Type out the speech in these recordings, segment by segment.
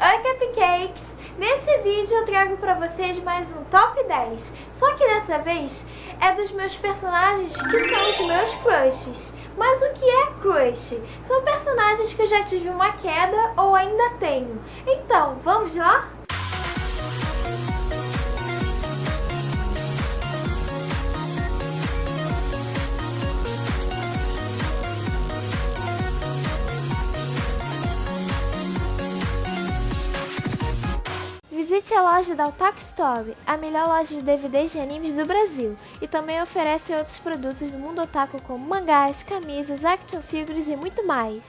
Oi, Cupcakes! Nesse vídeo eu trago pra vocês mais um Top 10, só que dessa vez é dos meus personagens que são os meus crushes. Mas o que é crush? São personagens que eu já tive uma queda ou ainda tenho. Então, vamos lá? Visite a loja da Otaku Story, a melhor loja de DVDs de animes do Brasil, e também oferece outros produtos do mundo otaku como mangás, camisas, action figures e muito mais.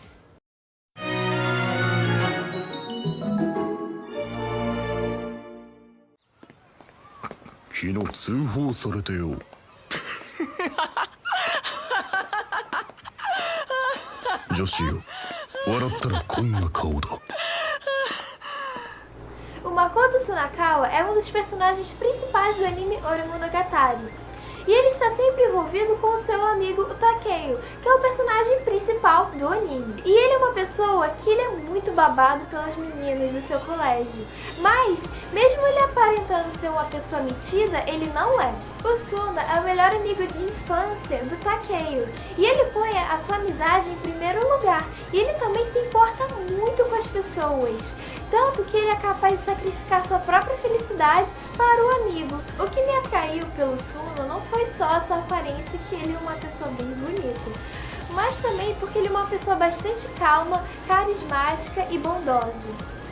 O Makoto Tsunakawa é um dos personagens principais do anime Oremonogatari. E ele está sempre envolvido com o seu amigo Takeyo, que é o personagem principal do anime. E ele é uma pessoa que ele é muito babado pelas meninas do seu colégio. Mas, mesmo ele aparentando ser uma pessoa metida, ele não é. O Suna é o melhor amigo de infância do Takeyo. E ele põe a sua amizade em primeiro lugar. E ele também se importa muito com as pessoas. Tanto que ele é capaz de sacrificar sua própria felicidade para o amigo. O que me atraiu pelo Suna não foi só a sua aparência, que ele é uma pessoa bem bonita, mas também porque ele é uma pessoa bastante calma, carismática e bondosa.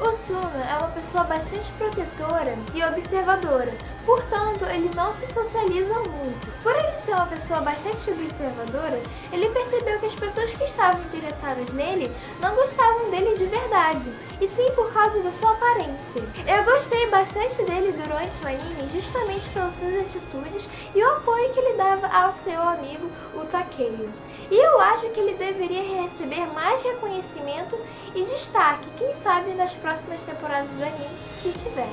O Suna é uma pessoa bastante protetora e observadora, portanto ele não se socializa muito. Por ele ser uma pessoa bastante observadora, ele percebeu que as pessoas que estavam interessadas nele não gostavam dele de verdade, e sim por causa da sua aparência. Eu gostei bastante dele durante o anime justamente pelas suas atitudes e o apoio que ele dava ao seu amigo, o Takeyo. E eu acho que ele deveria receber mais reconhecimento e destaque, quem sabe nas próximas temporadas do anime, se tiver.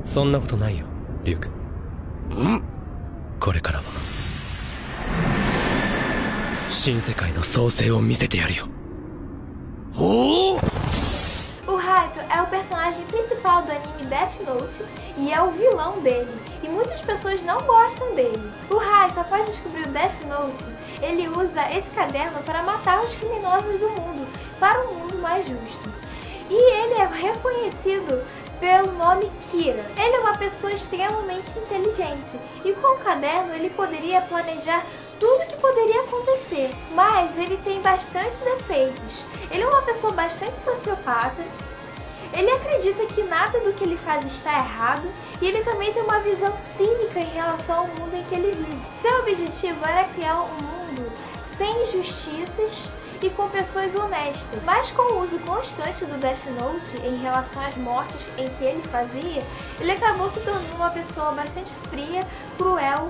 そんなことないよ、リュウク。これからも新世界の創生を見せてやるよ。おお！ O Raito é o personagem principal do anime Death Note e é o vilão dele, e muitas pessoas não gostam dele. O Raito, após descobrir o Death Note, ele usa esse caderno para matar os criminosos do mundo, para um mundo mais justo. E ele é reconhecido pelo nome Kira. Ele é uma pessoa extremamente inteligente, e com o caderno ele poderia planejar tudo que poderia acontecer, mas ele tem bastante defeitos. Ele é uma pessoa bastante sociopata, ele acredita que nada do que ele faz está errado, e ele também tem uma visão cínica em relação ao mundo em que ele vive. Seu objetivo era criar um mundo sem injustiças e com pessoas honestas, mas com o uso constante do Death Note em relação às mortes em que ele fazia, ele acabou se tornando uma pessoa bastante fria, cruel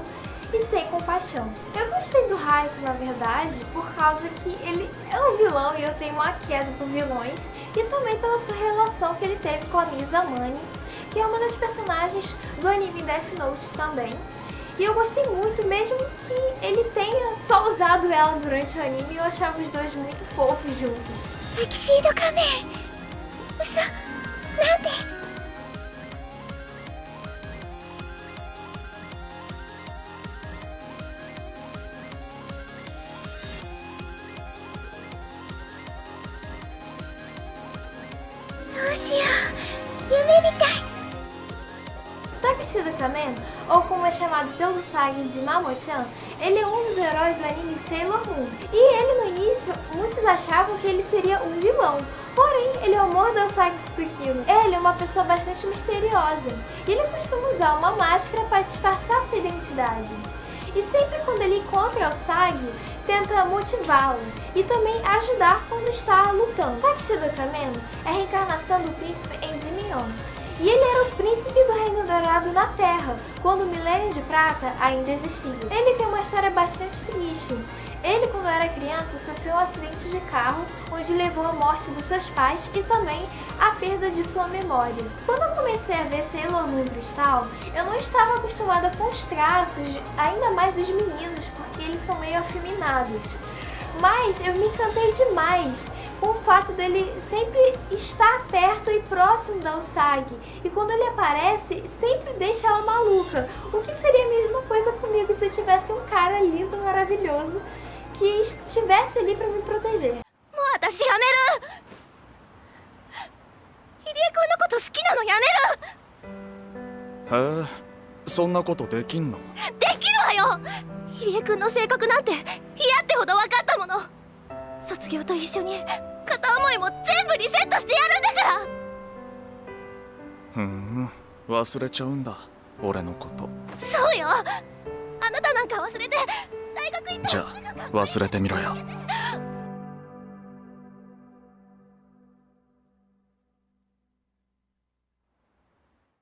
e sem compaixão. Eu gostei do Raito, na verdade, por causa que ele é um vilão e eu tenho uma queda por vilões, e também pela sua relação que ele teve com a Mizamani, que é uma das personagens do anime Death Note também. E eu gostei muito, mesmo que ele tenha só usado ela durante o anime, eu achava os dois muito fofos juntos. Tuxedo Kamen! Uso, nande? どうしよう、夢みたい。 Tuxedo Kamen, ou como é chamado pelo Sagi de Mamo-chan, ele é um dos heróis do anime Sailor Moon. E ele no início, muitos achavam que ele seria um vilão, porém ele é o amor do Sagi Tsukino. Ele é uma pessoa bastante misteriosa, e ele costuma usar uma máscara para disfarçar sua identidade. E sempre quando ele encontra o Sagi, tenta motivá-lo e também ajudar quando está lutando. Tuxedo Kamen é a reencarnação do príncipe Endymion. E ele era o príncipe do Reino Dourado na Terra, quando o Milênio de Prata ainda existia. Ele tem uma história bastante triste. Ele, quando era criança, sofreu um acidente de carro, onde levou à morte dos seus pais e também à perda de sua memória. Quando eu comecei a ver Sailor Moon Crystal, eu não estava acostumada com os traços, ainda mais dos meninos, porque eles são meio afeminados. Mas eu me encantei demais com o fato dele sempre estar perto e próximo da Usagi. E quando ele aparece, sempre deixa ela maluca. O que seria a mesma coisa comigo se eu tivesse um cara lindo, maravilhoso, que estivesse ali pra me proteger. もう私やめる。入江君のこと好きなのやめる。へえ、そんなことできんの？できるわよ。入江君の性格なんて嫌ってほど分かったもの。卒業と一緒に片思いも全部リセットしてやるんだから。ふん、忘れちゃうんだ、俺のこと。そうよ。あなたなんか忘れて大学行ったじゃあ忘れてみろよ。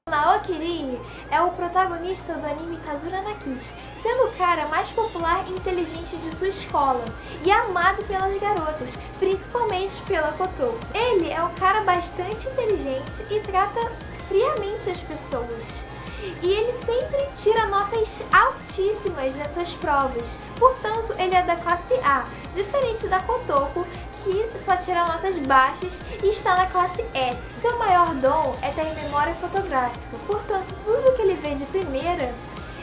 Naoki Rii é o protagonista do anime Kazura no Kishi, sendo o cara mais popular e inteligente de sua escola e amado pelas garotas, principalmente pela Kotoko. Ele é um cara bastante inteligente e trata friamente as pessoas. E ele sempre tira notas altíssimas nas suas provas, portanto ele é da classe A, diferente da Kotoko, que só tira notas baixas e está na classe F. Seu maior dom é ter memória fotográfica, portanto tudo que ele vê de primeira,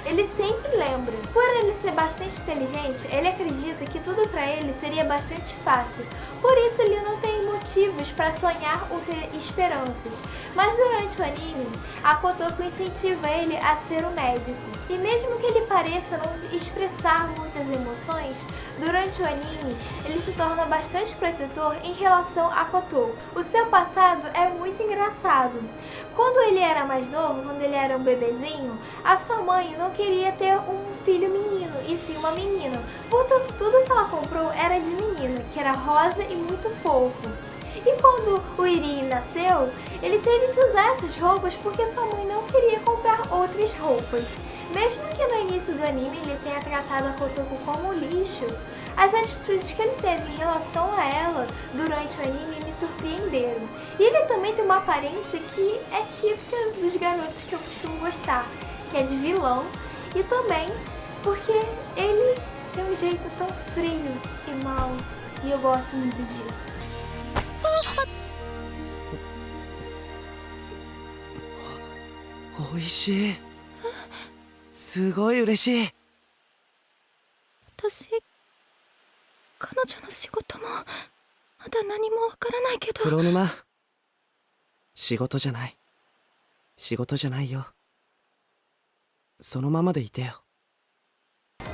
ele sempre lembra. Por ele ser bastante inteligente, ele acredita que tudo para ele seria bastante fácil. Por isso ele não tem motivos para sonhar ou ter esperanças. Mas durante o anime, a Kotoko incentiva ele a ser um médico. E mesmo que ele pareça não expressar muitas emoções, durante o anime ele se torna bastante protetor em relação a Kotoko. O seu passado é muito engraçado. Quando ele era mais novo, quando ele era um bebezinho, a sua mãe não queria ter um filho menino, e sim uma menina. Portanto, tudo que ela comprou era de menina, que era rosa e muito fofo. E quando o Iri nasceu, ele teve que usar essas roupas porque sua mãe não queria comprar outras roupas. Mesmo que no início do anime ele tenha tratado a Kotoko como lixo, as atitudes que ele teve em relação a ela durante o anime me surpreenderam. E ele também tem uma aparência que é típica dos garotos que eu costumo gostar, que é de vilão, e também porque ele tem um jeito tão frio e mau, e eu gosto muito disso. おいしい。すごい嬉しい。私、彼女の仕事もまだ何もわからないけど。黒沼、仕事じゃない。仕事じゃないよ。そのままでいてよ。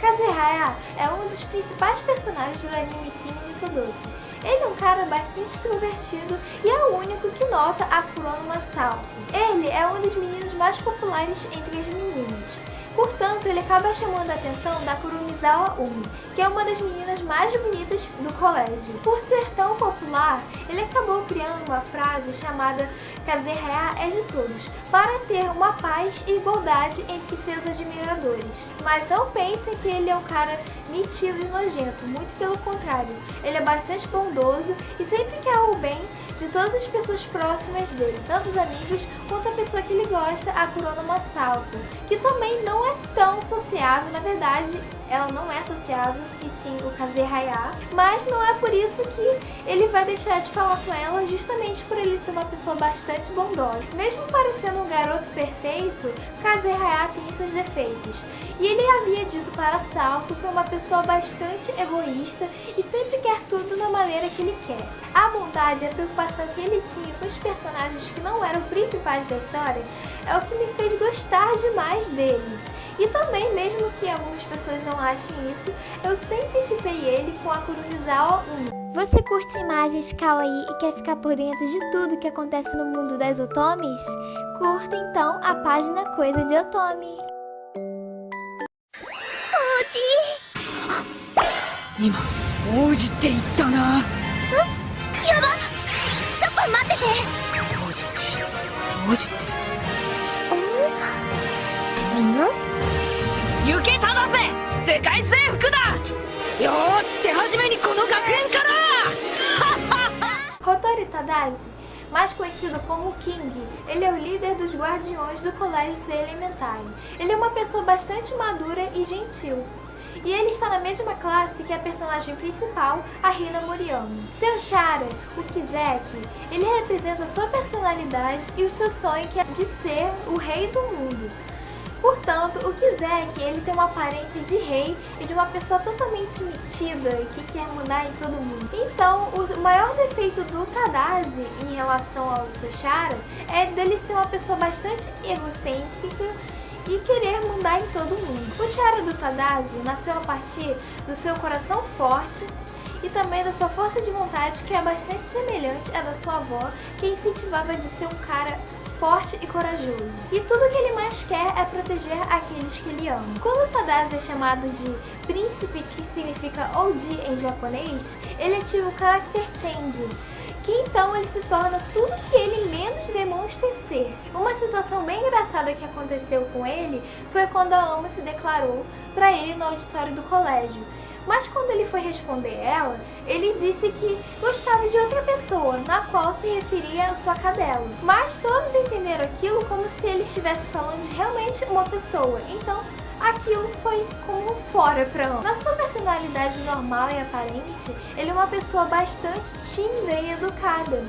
Kazehaya é um dos principais personagens do anime Kimi no Todoki. Ele é um cara bastante extrovertido e é o único que nota a Kuronuma Salto. Ele é um dos meninos mais populares entre as meninas. Portanto, ele acaba chamando a atenção da Kurumizawa Umi, que é uma das meninas mais bonitas do colégio. Por ser tão popular, ele acabou criando uma frase chamada Kazehaya é de todos, para ter uma paz e igualdade entre seus admiradores. Mas não pensem que ele é um cara metido e nojento, muito pelo contrário. Ele é bastante bondoso e sempre quer o bem de todas as pessoas próximas dele, tanto os amigos quanto a pessoa que ele gosta, a Kuronuma Salto, que também não é tão sociável, na verdade ela não é sociável, e sim o Kazehaya, mas não é por isso que ele vai deixar de falar com ela, justamente por ele ser uma pessoa bastante bondosa. Mesmo parecendo um garoto perfeito, Kazehaya tem seus defeitos, e ele havia dito para Salto que é uma pessoa bastante egoísta e sempre quer tudo da maneira que ele quer. A bondade e a preocupação que ele tinha com os personagens que não eram principais da história é o que me fez gostar demais dele. E também, mesmo que algumas pessoas não achem isso, eu sempre shippei ele com a Kurumizawa Umi. Você curte imagens kawaii e quer ficar por dentro de tudo que acontece no mundo das otomis? Curta então a página Coisa de Otomi. 今王子って言ったな。やば、ちょっと待ってて。王子って王子って。行けただぜ、世界征服だ。よーし、手始めにこの学園から。Hotori Tadashi, mais conhecido como King, ele é o líder dos guardiões do Colégio C Elementário. Ele é uma pessoa bastante madura e gentil. e ele está na mesma classe que a personagem principal, a Rina Moriyama. Seu Chara, o Kiseki, ele representa a sua personalidade e o seu sonho que é de ser o rei do mundo. Portanto, o Kiseki, ele tem uma aparência de rei e de uma pessoa totalmente metida que quer mandar em todo mundo. Então, o maior defeito do Tadase em relação ao seu Chara é dele ser uma pessoa bastante egocêntrica e querer mandar em todo mundo. O Chara do Tadase nasceu a partir do seu coração forte e também da sua força de vontade, que é bastante semelhante à da sua avó, que incentivava de ser um cara forte e corajoso. E tudo que ele mais quer é proteger aqueles que ele ama. Quando o Tadase é chamado de príncipe, que significa Oji em japonês, ele ativa o Character Change, que então ele se torna tudo que ele menos demonstra ser. Uma situação bem engraçada que aconteceu com ele foi quando a Amo se declarou para ele no auditório do colégio. Mas quando ele foi responder ela, ele disse que gostava de outra pessoa, na qual se referia a sua cadela. Mas todos entenderam aquilo como se ele estivesse falando de realmente uma pessoa, então aquilo foi como fora pra Amo. Na sua personalidade normal e aparente, ele é uma pessoa bastante tímida e educada,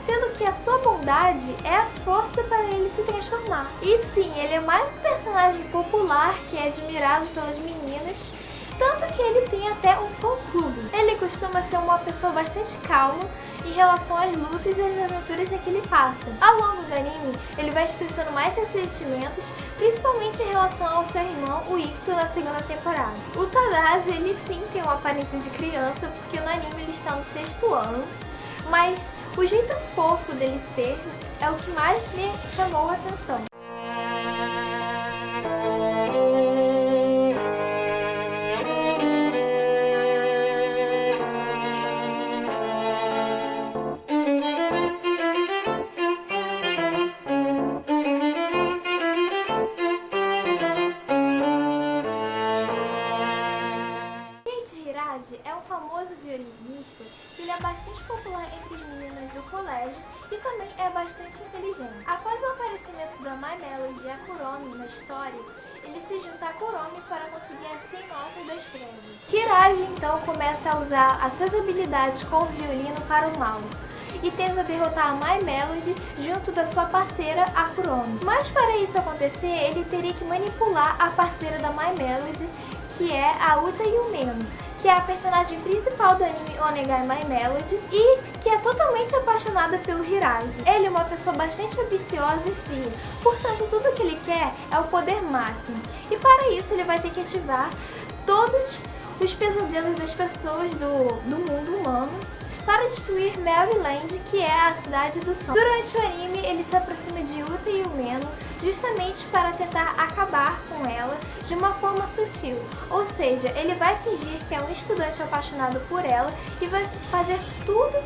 sendo que a sua bondade é a força para ele se transformar. E sim, ele é mais um personagem popular que é admirado pelas meninas, tanto que ele tem até um fã-clube. Ele costuma ser uma pessoa bastante calma em relação às lutas e às aventuras que ele passa. Ao longo do anime, ele vai expressando mais seus sentimentos, principalmente em relação ao seu irmão, o Ikuto, na segunda temporada. O Tadase, ele sim tem uma aparência de criança, porque no anime ele está no 6º ano, mas o jeito fofo dele ser é o que mais me chamou a atenção. É um famoso violinista que ele é bastante popular entre as meninas do colégio e também é bastante inteligente. Após o aparecimento da My Melody e a Kuromi na história, ele se junta a Kuromi para conseguir a 100 notas das trevas. Hiragi então começa a usar as suas habilidades com o violino para o mal e tenta derrotar a My Melody junto da sua parceira, a Kuromi. Mas para isso acontecer, ele teria que manipular a parceira da My Melody, que é a Uta Yumeno, que é a personagem principal do anime Onegai My Melody e que é totalmente apaixonada pelo Hiragi. Ele é uma pessoa bastante ambiciosa e fria, portanto tudo que ele quer é o poder máximo. E para isso ele vai ter que ativar todos os pesadelos das pessoas do mundo humano para destruir Maryland, que é a cidade do som. Durante o anime, ele se aproxima de Uta Yumeno justamente para tentar acabar com ela de uma forma sutil. Ou seja, ele vai fingir que é um estudante apaixonado por ela e vai fazer tudo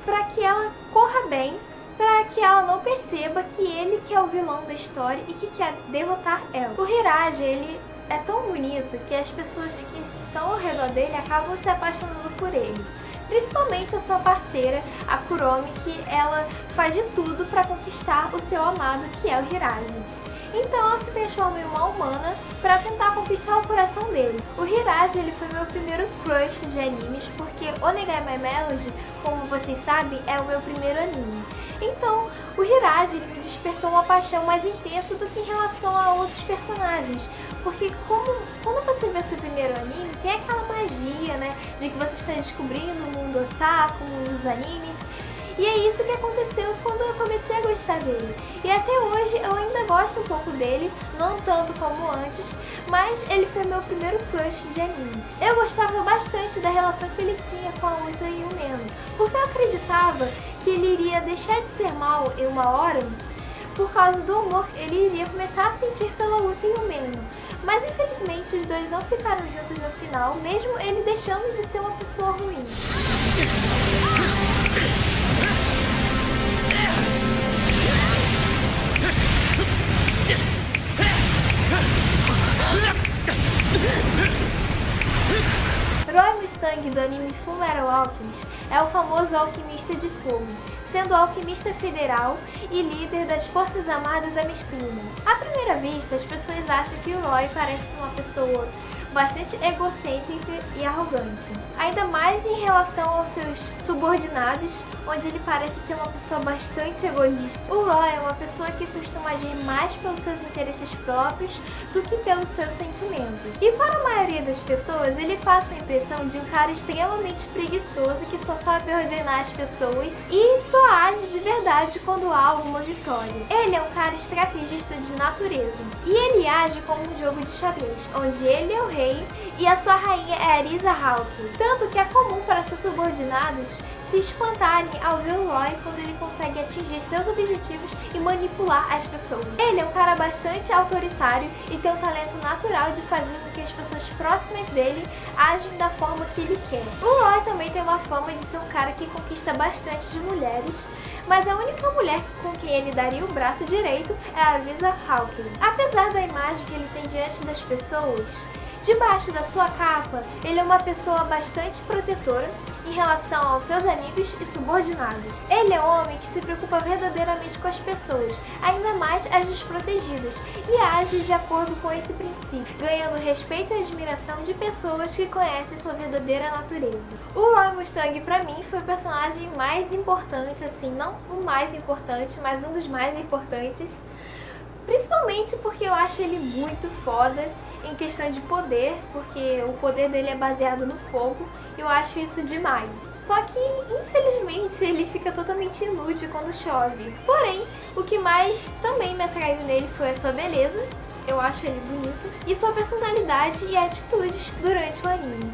para que ela corra bem, para que ela não perceba que ele que é o vilão da história e que quer derrotar ela. O Hiragi, ele é tão bonito que as pessoas que estão ao redor dele acabam se apaixonando por ele. Principalmente a sua parceira, a Kuromi, que ela faz de tudo para conquistar o seu amado, que é o Hiragi. Então ela se transforma em uma humana para tentar conquistar o coração dele. O Hiragi, ele foi meu primeiro crush de animes, porque Onegai My Melody, como vocês sabem, é o meu primeiro anime. Então o Hiragi, ele me despertou uma paixão mais intensa do que em relação a outros personagens. Porque quando você vê seu primeiro anime, tem aquela magia, né, de que você está descobrindo o mundo otaku, o mundo dos animes. E é isso que aconteceu quando eu comecei a gostar dele. E até hoje eu ainda gosto um pouco dele, não tanto como antes, mas ele foi meu primeiro crush de animes. Eu gostava bastante da relação que ele tinha com a Uta Yumeno, porque eu acreditava que ele iria deixar de ser mal em uma hora por causa do amor que ele iria começar a sentir pela Uta Yumeno. Mas infelizmente os dois não ficaram juntos no final, mesmo ele deixando de ser uma pessoa ruim. Roy Mustang do anime Fullmetal Alchemist é o famoso alquimista de fogo, sendo alquimista federal e líder das Forças Armadas Amistinas. À primeira vista, as pessoas acham que o Roy parece uma pessoa bastante egocêntrica e arrogante. Ainda mais em relação aos seus subordinados, onde ele parece ser uma pessoa bastante egoísta. O Roy é uma pessoa que costuma agir mais pelos seus interesses próprios do que pelos seus sentimentos. E para a maioria das pessoas, ele passa a impressão de um cara extremamente preguiçoso que só sabe ordenar as pessoas e só age de verdade quando há alguma vitória. Ele é um cara estrategista de natureza e ele age como um jogo de xadrez, onde ele é o rei e a sua rainha é Arisa Hawke. Tanto que é comum para seus subordinados se espantarem ao ver o Roy quando ele consegue atingir seus objetivos e manipular as pessoas. Ele é um cara bastante autoritário e tem um talento natural de fazer com que as pessoas próximas dele agem da forma que ele quer. O Roy também tem uma fama de ser um cara que conquista bastante de mulheres, mas a única mulher com quem ele daria o braço direito é a Arisa Hawke. Apesar da imagem que ele tem diante das pessoas, debaixo da sua capa, ele é uma pessoa bastante protetora em relação aos seus amigos e subordinados. Ele é um homem que se preocupa verdadeiramente com as pessoas, ainda mais as desprotegidas, e age de acordo com esse princípio, ganhando respeito e admiração de pessoas que conhecem sua verdadeira natureza. O Roy Mustang, pra mim, foi o personagem mais importante, assim, não o mais importante, mas um dos mais importantes, principalmente porque eu acho ele muito foda em questão de poder, porque o poder dele é baseado no fogo, e eu acho isso demais. Só que, infelizmente, ele fica totalmente inútil quando chove. Porém, o que mais também me atraiu nele foi a sua beleza, eu acho ele bonito, e sua personalidade e atitudes durante o anime.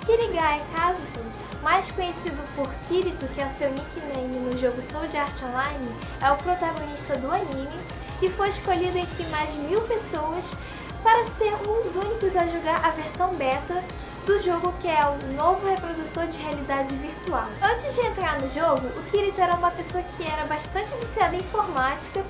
Kirigae Kazuto, mais conhecido por Kirito, que é o seu nickname no jogo Sword Art Online, é o protagonista do anime e foi escolhido entre mais de 1000 pessoas para ser um dos únicos a jogar a versão beta do jogo, que é o novo reprodutor de realidade virtual. Antes de entrar no jogo, o Kirito era uma pessoa que era bastante viciada em informática,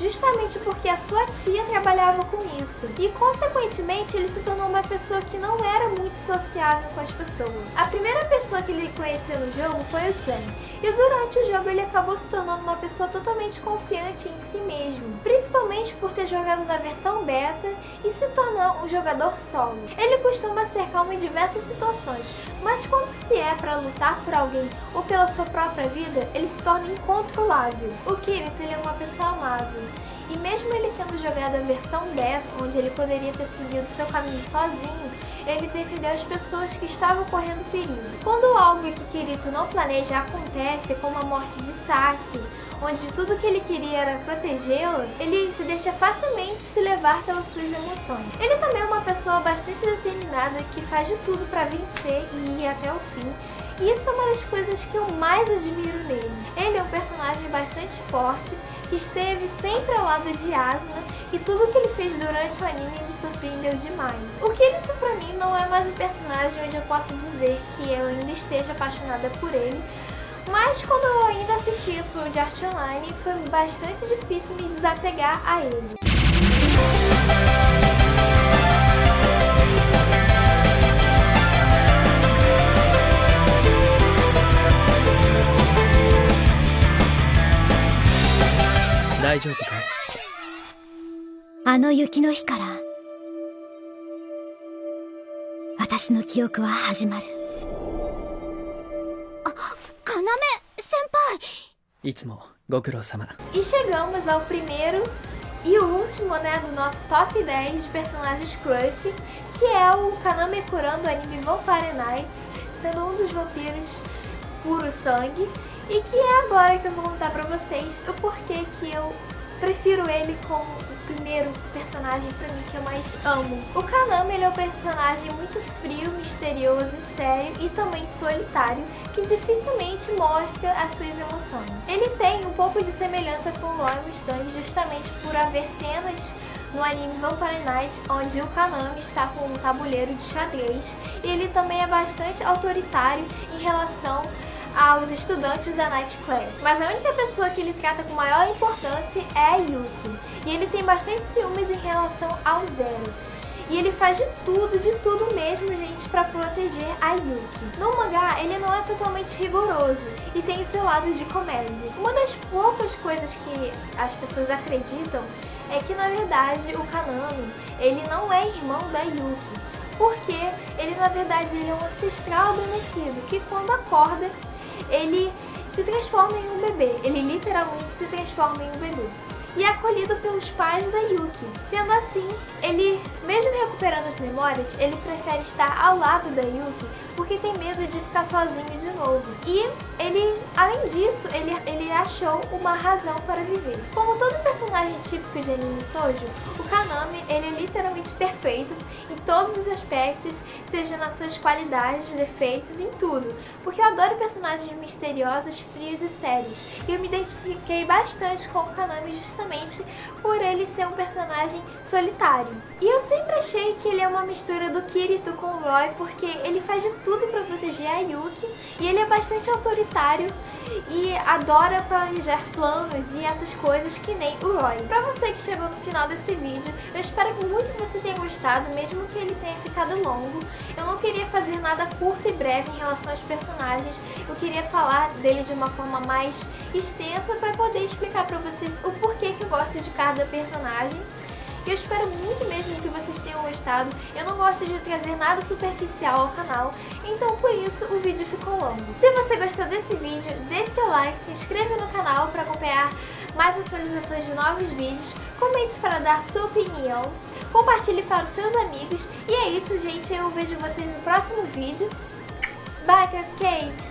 justamente porque a sua tia trabalhava com isso. E, consequentemente, ele se tornou uma pessoa que não era muito sociável com as pessoas. A primeira pessoa que ele conheceu no jogo foi o Ken. E durante o jogo ele acabou se tornando uma pessoa totalmente confiante em si mesmo, principalmente por ter jogado na versão beta e se tornar um jogador solo. Ele costuma ser calmo em diversas situações, mas quando se é para lutar por alguém ou pela sua própria vida, ele se torna incontrolável. O Kirito, ele é uma pessoa amável. E mesmo ele tendo jogado a versão beta, onde ele poderia ter seguido seu caminho sozinho, ele defendeu as pessoas que estavam correndo perigo. Quando algo que Kirito não planeja acontece, como a morte de Sachi, onde tudo que ele queria era protegê-la, ele se deixa facilmente se levar pelas suas emoções. Ele também é uma pessoa bastante determinada que faz de tudo para vencer e ir até o fim. E isso é uma das coisas que eu mais admiro nele. Ele é um personagem bastante forte, que esteve sempre ao lado de Asuna, e tudo que ele fez durante o anime me surpreendeu demais. O Kirito pra mim não é mais um personagem onde eu posso dizer que eu ainda esteja apaixonada por ele, mas quando eu ainda assistia Sword Art Online, foi bastante difícil me desapegar a ele.あの雪の日から私の記憶は始まる。あ、要先輩。いつもご苦労様。 E chegamos ao primeiro e o último, né, do nosso top 10 de personagens crush, que é o Kaname Kuran do anime Vampire Knights, sendo um dos vampiros puro sangue, e que é agora que eu vou contar pra vocês o porquê que eu prefiro ele como o primeiro personagem pra mim que eu mais amo. O Kaname, ele é um personagem muito frio, misterioso, sério e também solitário, que dificilmente mostra as suas emoções. Ele tem um pouco de semelhança com o Roy Mustang, justamente por haver cenas no anime Vampire Knights onde o Kaname está com um tabuleiro de xadrez, e ele também é bastante autoritário em relação aos estudantes da Night Class. Mas a única pessoa que ele trata com maior importância é a Yuki. E ele tem bastante ciúmes em relação ao Zero. E ele faz de tudo mesmo, gente, pra proteger a Yuki. No mangá, ele não é totalmente rigoroso e tem o seu lado de comédia. Uma das poucas coisas que as pessoas acreditam é que, na verdade, o Kaname, ele não é irmão da Yuki. Porque ele, na verdade, ele é um ancestral adormecido, que quando acorda, ele se transforma em um bebê. Ele literalmente se transforma em um bebê. E é acolhido pelos pais da Yuki. Sendo assim, ele, mesmo recuperando as memórias, ele prefere estar ao lado da Yuki porque tem medo de ficar sozinho de novo. E ele, além disso, ele achou uma razão para viver. Como todo personagem típico de anime shoujo, o Kaname, ele é literalmente perfeito em todos os aspectos, seja nas suas qualidades, defeitos, em tudo. Porque eu adoro personagens misteriosos, frios e sérios. E eu me identifiquei bastante com o Kaname justamente por ele ser um personagem solitário. E eu sempre achei que ele é uma mistura do Kirito com o Roy, porque ele faz de tudo para proteger a Yuki e ele é bastante autoritário e adora planejar planos e essas coisas que nem o Roy. Pra você que chegou no final desse vídeo, eu espero muito que você tenha gostado, mesmo que ele tenha ficado longo. Eu não queria fazer nada curto e breve em relação aos personagens, eu queria falar dele de uma forma mais extensa para poder explicar pra vocês o porquê que eu gosto de cada personagem. Eu espero muito mesmo que vocês tenham gostado. Eu não gosto de trazer nada superficial ao canal, então por isso o vídeo ficou longo. Se você gostou desse vídeo, deixe seu like, se inscreva no canal para acompanhar mais atualizações de novos vídeos, comente para dar sua opinião, compartilhe para os seus amigos. E é isso, gente. Eu vejo vocês no próximo vídeo. Bye, cupcakes!